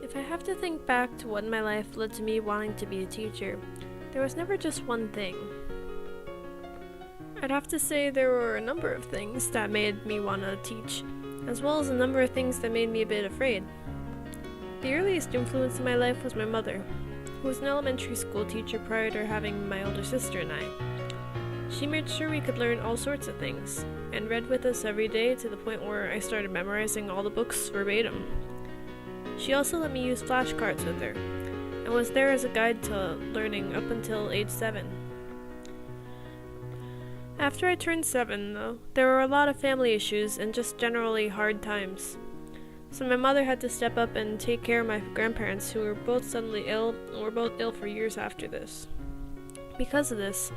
If I have to think back to what in my life led to me wanting to be a teacher, there was never just one thing. I'd have to say there were a number of things that made me want to teach, as well as a number of things that made me a bit afraid. The earliest influence in my life was my mother, who was an elementary school teacher prior to having my older sister and I. She made sure we could learn all sorts of things, and read with us every day to the point where I started memorizing all the books verbatim. She also let me use flashcards with her, and was there as a guide to learning up until age 7. After I turned 7, though, there were a lot of family issues and just generally hard times. So my mother had to step up and take care of my grandparents, who were both suddenly ill and were both ill for years after this. Because of this,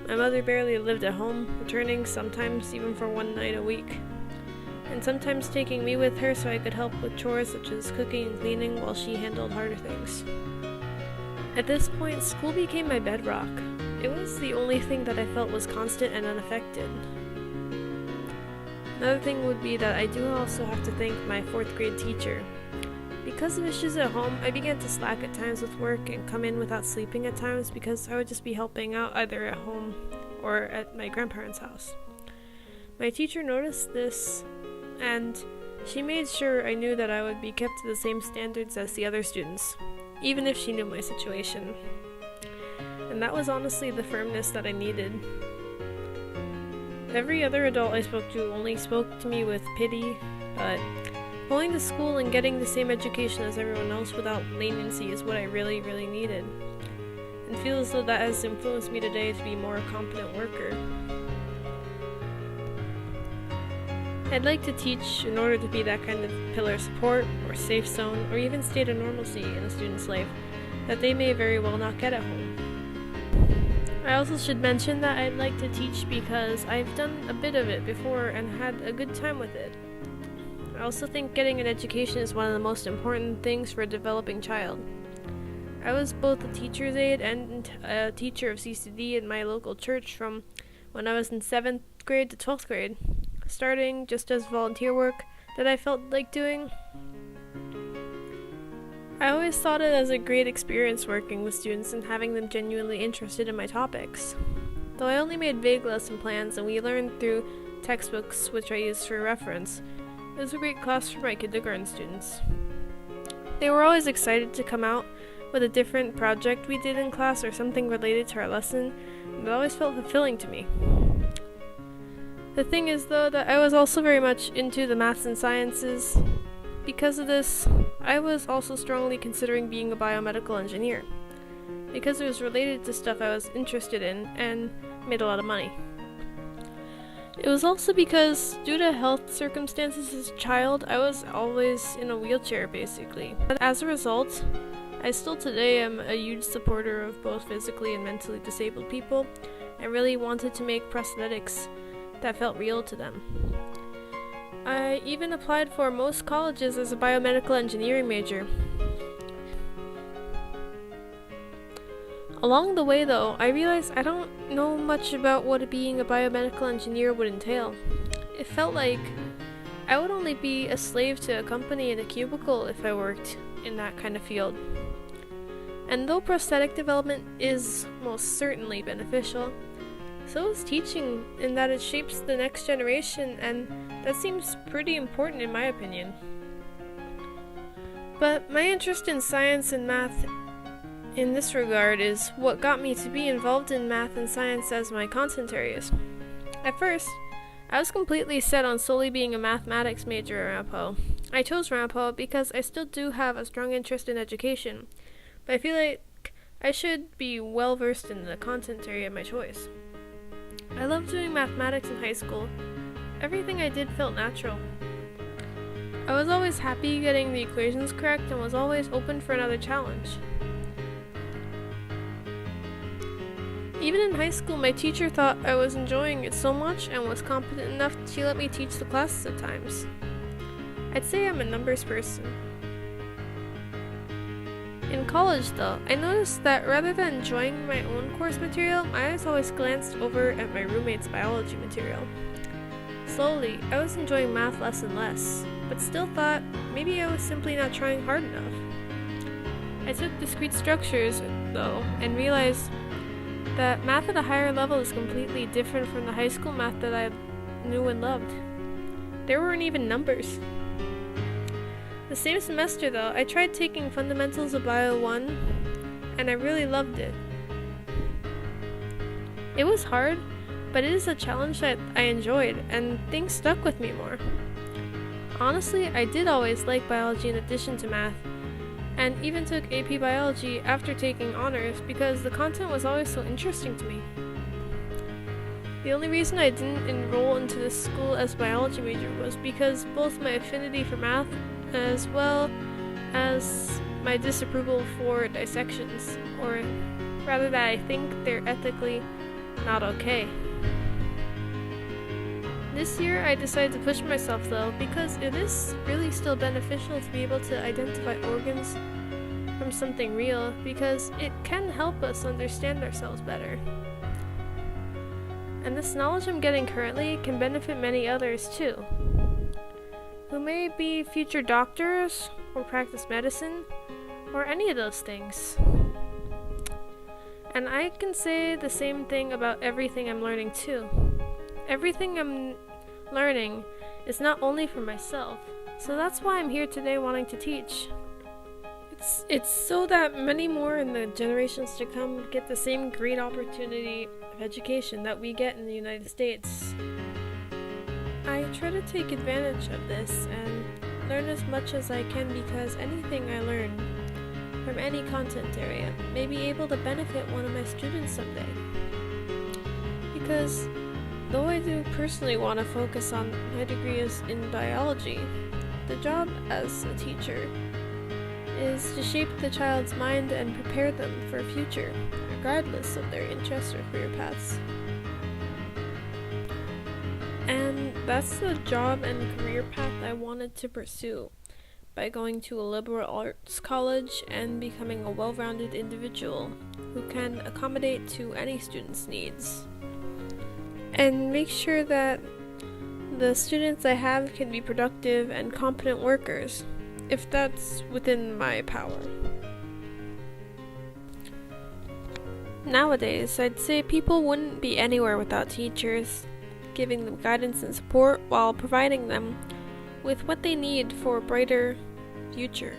my mother barely lived at home, returning sometimes even for one night a week, and sometimes taking me with her so I could help with chores such as cooking and cleaning while she handled harder things. At this point, school became my bedrock. It was the only thing that I felt was constant and unaffected. Another thing would be that I do also have to thank my 4th grade teacher. Because of issues at home, I began to slack at times with work and come in without sleeping at times because I would just be helping out either at home or at my grandparents' house. My teacher noticed this, and she made sure I knew that I would be kept to the same standards as the other students, even if she knew my situation. And that was honestly the firmness that I needed. Every other adult I spoke to only spoke to me with pity, but going to school and getting the same education as everyone else without leniency is what I really, really needed, and feel as though that has influenced me today to be a more competent worker. I'd like to teach in order to be that kind of pillar of support, or safe zone, or even state of normalcy in a student's life that they may very well not get at home. I also should mention that I'd like to teach because I've done a bit of it before and had a good time with it. I also think getting an education is one of the most important things for a developing child. I was both a teacher's aide and a teacher of CCD in my local church from when I was in 7th grade to 12th grade, starting just as volunteer work that I felt like doing. I always thought it as a great experience working with students and having them genuinely interested in my topics. Though I only made vague lesson plans and we learned through textbooks which I used for reference, it was a great class for my kindergarten students. They were always excited to come out with a different project we did in class or something related to our lesson, and it always felt fulfilling to me. The thing is, though, that I was also very much into the maths and sciences. Because of this, I was also strongly considering being a biomedical engineer, because it was related to stuff I was interested in and made a lot of money. It was also because, due to health circumstances as a child, I was always in a wheelchair, basically. But as a result, I still today am a huge supporter of both physically and mentally disabled people, and really wanted to make prosthetics that felt real to them. I even applied for most colleges as a biomedical engineering major. Along the way, though, I realized I don't know much about what being a biomedical engineer would entail. It felt like I would only be a slave to a company in a cubicle if I worked in that kind of field. And though prosthetic development is most certainly beneficial, so is teaching in that it shapes the next generation, and that seems pretty important in my opinion. But my interest in science and math in this regard is what got me to be involved in math and science as my content areas. At first, I was completely set on solely being a mathematics major at Rampo. I chose Rampo because I still do have a strong interest in education, but I feel like I should be well versed in the content area of my choice. I loved doing mathematics in high school. Everything I did felt natural. I was always happy getting the equations correct and was always open for another challenge. Even in high school, my teacher thought I was enjoying it so much and was competent enough she let me teach the classes at times. I'd say I'm a numbers person. In college, though, I noticed that rather than enjoying my own course material, my eyes always glanced over at my roommate's biology material. Slowly, I was enjoying math less and less, but still thought maybe I was simply not trying hard enough. I took discrete structures, though, and realized that math at a higher level is completely different from the high school math that I knew and loved. There weren't even numbers. The same semester, though, I tried taking Fundamentals of Bio 1, and I really loved it. It was hard, but it is a challenge that I enjoyed, and things stuck with me more. Honestly, I did always like biology in addition to math, and even took AP Biology after taking honors because the content was always so interesting to me. The only reason I didn't enroll into this school as biology major was because both my affinity for math as well as my disapproval for dissections, or rather that I think they're ethically not okay. This year I decided to push myself though, because it is really still beneficial to be able to identify organs from something real, because it can help us understand ourselves better. And this knowledge I'm getting currently can benefit many others too, who may be future doctors or practice medicine or any of those things. And I can say the same thing about everything I'm learning too. Everything I'm learning is not only for myself, so that's why I'm here today wanting to teach. It's so that many more in the generations to come get the same great opportunity of education that we get in the United States. I try to take advantage of this and learn as much as I can, because anything I learn from any content area may be able to benefit one of my students someday. Because though I do personally want to focus on my degree in biology, the job as a teacher is to shape the child's mind and prepare them for a future, regardless of their interests or career paths. And that's the job and career path I wanted to pursue by going to a liberal arts college and becoming a well-rounded individual who can accommodate to any student's needs, and make sure that the students I have can be productive and competent workers, if that's within my power. Nowadays, I'd say people wouldn't be anywhere without teachers, giving them guidance and support while providing them with what they need for a brighter future.